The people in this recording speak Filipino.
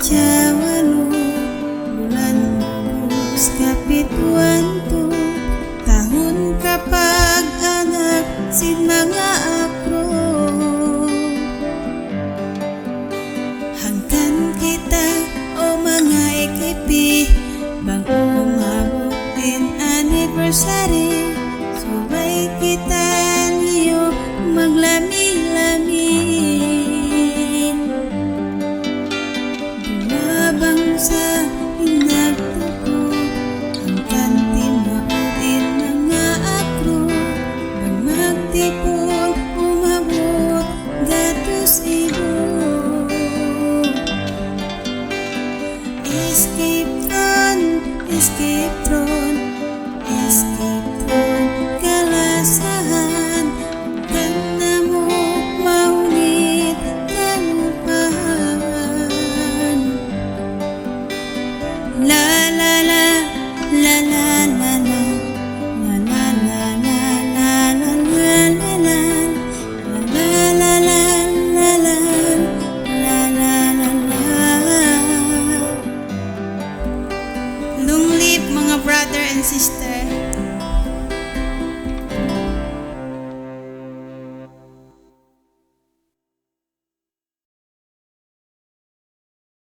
Jawano bulan Agustus kapituan to tahun kapag anak sin mga akro hanggan kita o mga ekipi bang umabot din anniversary subay kita niyo maglami-lami dumabang sa pinagtuko ang kantimaotin mga akro bang magtipon umabot gatos ibo escape tron kalasahan ganda mo maunit kalupahan la la la la la la la la la la la la la la Long live mga brother and sister.